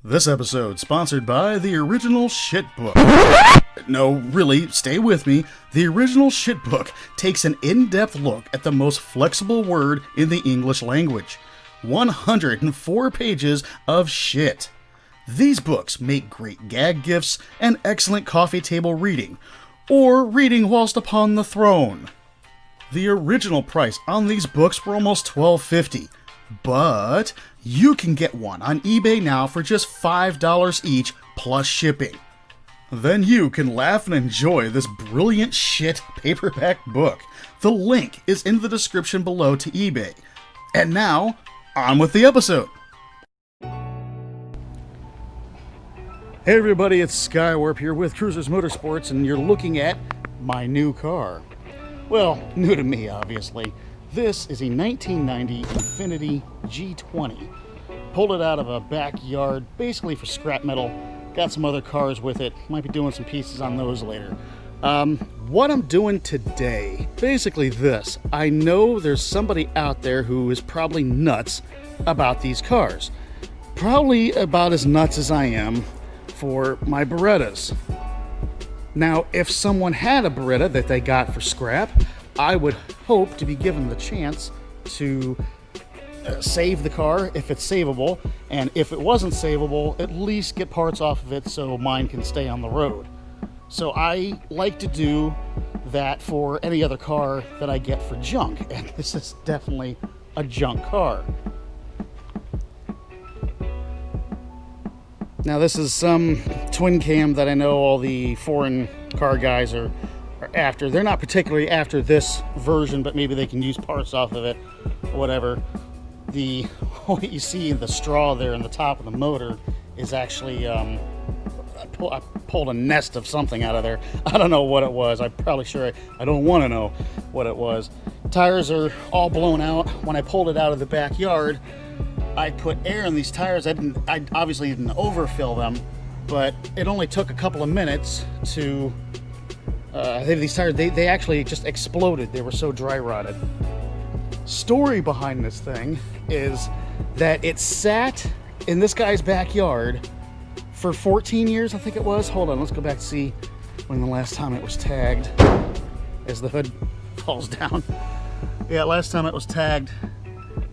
This episode sponsored by The Original Shit Book. No, really, stay with me. The Original Shit Book takes an in-depth look at the most flexible word in the English language. 104 pages of shit. These books make great gag gifts and excellent coffee table reading, or reading whilst upon the throne. The original price on these books were almost $12.50, but you can get one on eBay now for just $5 each plus shipping. Then you can laugh and enjoy this brilliant shit paperback book. The link is in the description below to eBay. And now, on with the episode. Hey everybody, it's Skywarp here with Cruisers Motorsports, and you're looking at my new car. Well, new to me, obviously. This is a 1990 Infiniti G20. Pulled it out of a backyard, basically for scrap metal. Got some other cars with it. Might be doing some pieces on those later. What I'm doing today, basically this. I know there's somebody out there who is probably nuts about these cars. Probably about as nuts as I am for my Berettas. Now, if someone had a Beretta that they got for scrap, I would hope to be given the chance to save the car if it's savable, and if it wasn't savable, at least get parts off of it so mine can stay on the road. So I like to do that for any other car that I get for junk, and this is definitely a junk car. Now this is some twin cam that I know all the foreign car guys are after. They're not particularly after this version, but maybe they can use parts off of it or whatever. What you see in the straw there in the top of the motor is actually, I pulled a nest of something out of there. I don't know what it was. I'm probably sure I don't want to know what it was. Tires are all blown out. When I pulled it out of the backyard, I put air in these tires. I obviously didn't overfill them, but it only took a couple of minutes to, these tires, they actually just exploded. They were so dry rotted. Story behind this thing is that it sat in this guy's backyard for 14 years, I think it was. Hold on, let's go back and see when the last time it was tagged as the hood falls down. Yeah, last time it was tagged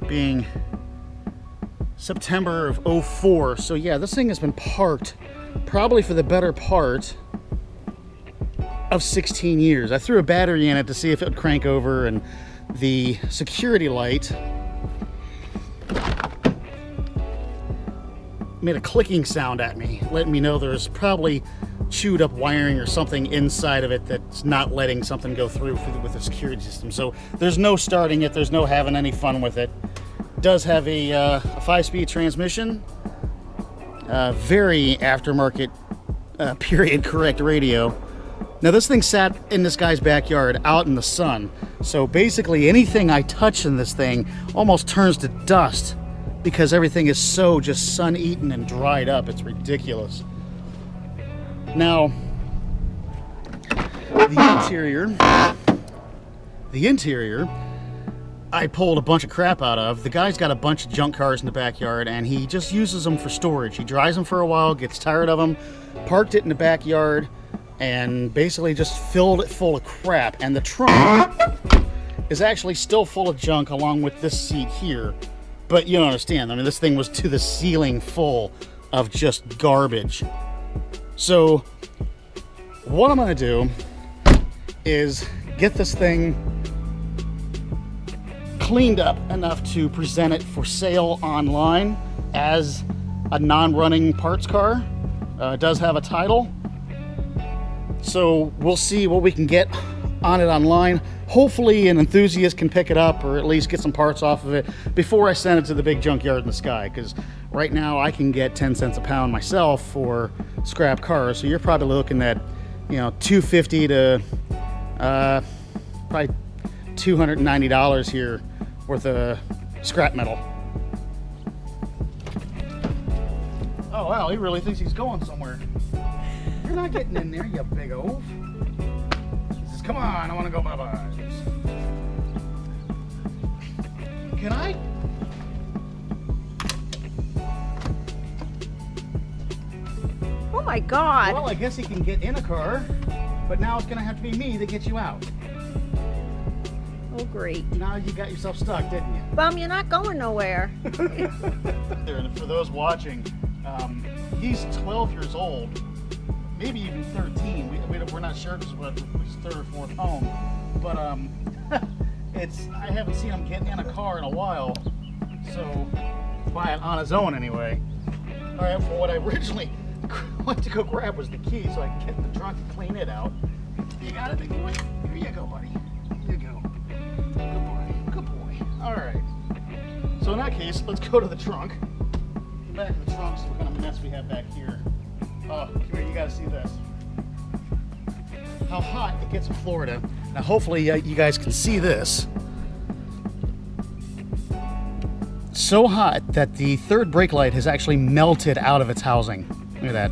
being September of 04. So yeah, this thing has been parked probably for the better part of 16 years. I threw a battery in it to see if it would crank over, and the security light made a clicking sound at me, letting me know there's probably chewed up wiring or something inside of it that's not letting something go through with the security system. So there's no starting it, there's no having any fun with it. It does have a 5-speed transmission, very aftermarket period correct radio. Now this thing sat in this guy's backyard out in the sun, so basically anything I touch in this thing almost turns to dust because everything is so just sun-eaten and dried up. It's ridiculous. Now, the interior, I pulled a bunch of crap out of. The guy's got a bunch of junk cars in the backyard, and he just uses them for storage. He drives them for a while, gets tired of them, parked it in the backyard, and basically just filled it full of crap. And the trunk is actually still full of junk along with this seat here. But you don't understand. I mean, this thing was to the ceiling full of just garbage. So what I'm going to do is get this thing cleaned up enough to present it for sale online as a non-running parts car. It does have a title. So we'll see what we can get on it online. Hopefully an enthusiast can pick it up or at least get some parts off of it before I send it to the big junkyard in the sky, because right now I can get 10 cents a pound myself for scrap cars. So you're probably looking at, you know, $250 to probably $290 here worth of scrap metal. Oh wow, he really thinks he's going somewhere. You're not getting in there, you big oaf. He says, come on, I want to go bye-bye. Can I? Oh my God. Well, I guess he can get in a car, but now it's gonna have to be me to get you out. Oh, great. Now you got yourself stuck, didn't you? Bum, you're not going nowhere. And for those watching, he's 12 years old, maybe even 13. We're not sure because it's his third or fourth home. But I haven't seen him get in a car in a while, so on his own anyway. All right, for what I originally went to go grab was the key so I could get in the trunk and clean it out. You got it, big boy? Here you go, buddy. Here you go. Good boy. Good boy. All right. So in that case, let's go to the trunk. Get back to the trunk, see what kind of mess we have back here. Oh, come here, you gotta see this. How hot it gets in Florida. Now hopefully you guys can see this. So hot that the third brake light has actually melted out of its housing. Look at that.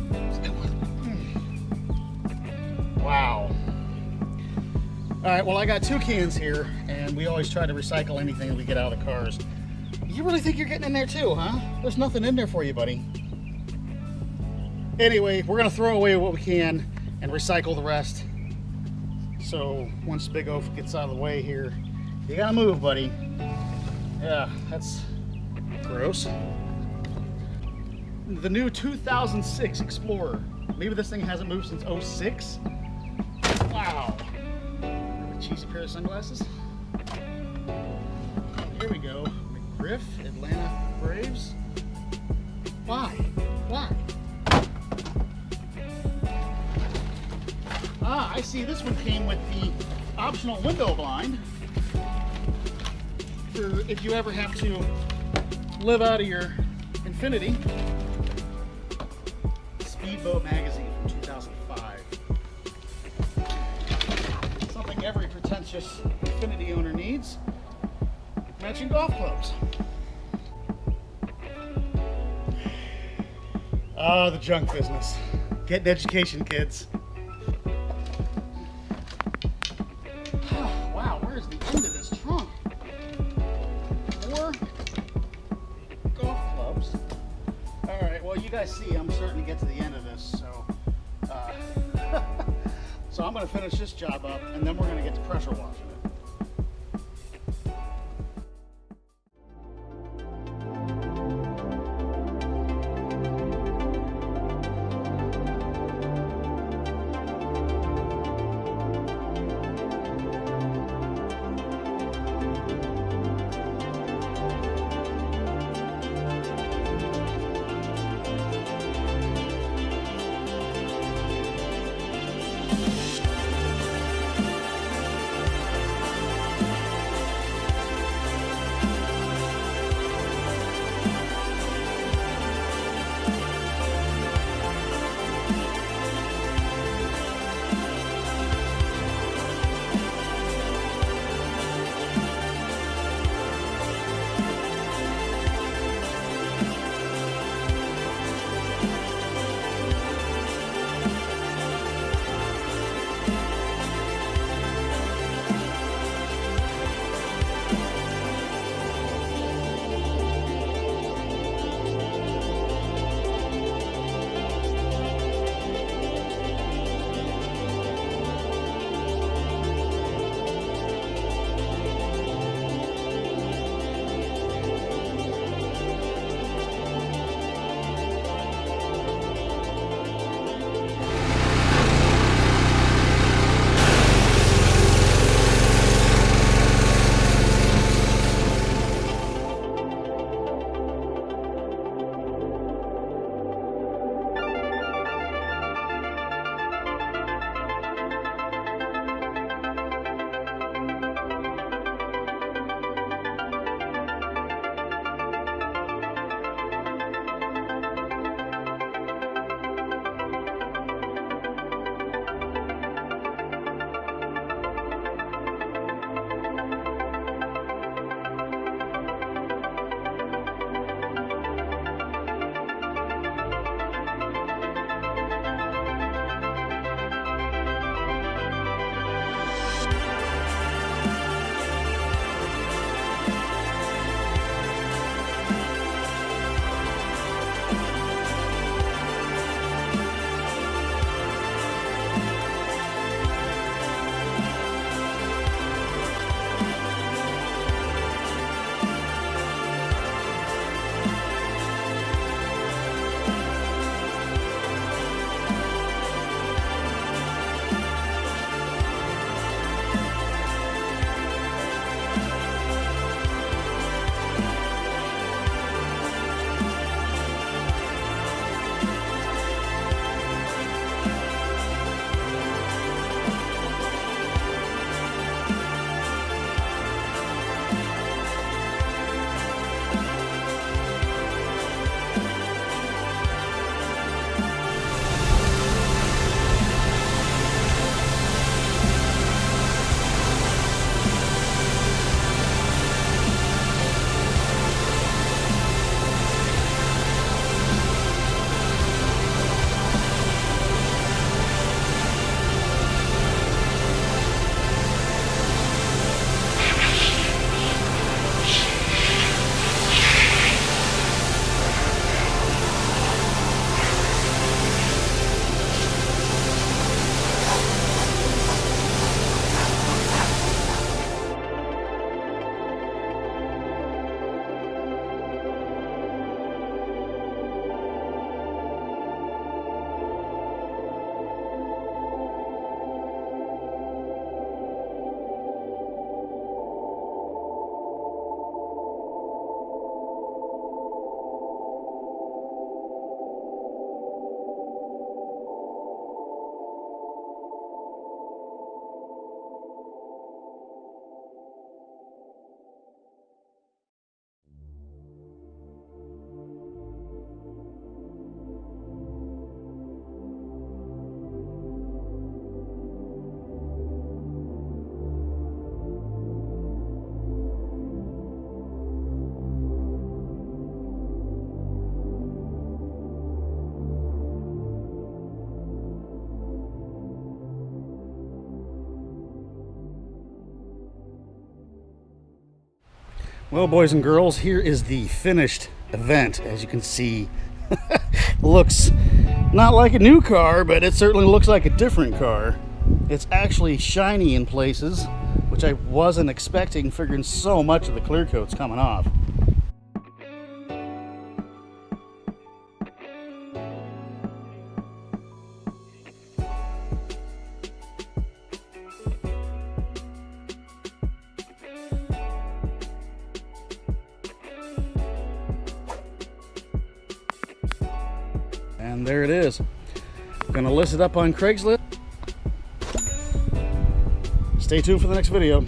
Wow. All right, well I got 2 cans here, and we always try to recycle anything that we get out of the cars. You really think you're getting in there too, huh? There's nothing in there for you, buddy. Anyway, we're gonna throw away what we can and recycle the rest. So once Big Oaf gets out of the way here, you gotta move, buddy. Yeah, that's gross. The new 2006 Explorer. Maybe this thing hasn't moved since 06. Wow. A cheesy pair of sunglasses. Here we go. McGriff, Atlanta Braves. Why? Why? Ah, I see. This one came with the optional window blind for if you ever have to live out of your Infiniti. Speedboat magazine from 2005. Something every pretentious Infiniti owner needs. Matching golf clubs. Ah, the junk business. Get an education, kids. Wow, where's the end of this trunk? 4 golf clubs. All right, well, you guys see I'm starting to get to the end of this, so so I'm going to finish this job up, and then we're going to get to pressure washing it. Well, boys and girls, here is the finished event. As you can see, looks not like a new car, but it certainly looks like a different car. It's actually shiny in places, which I wasn't expecting, figuring so much of the clear coat's coming off. And there it is. Gonna list it up on Craigslist. Stay tuned for the next video.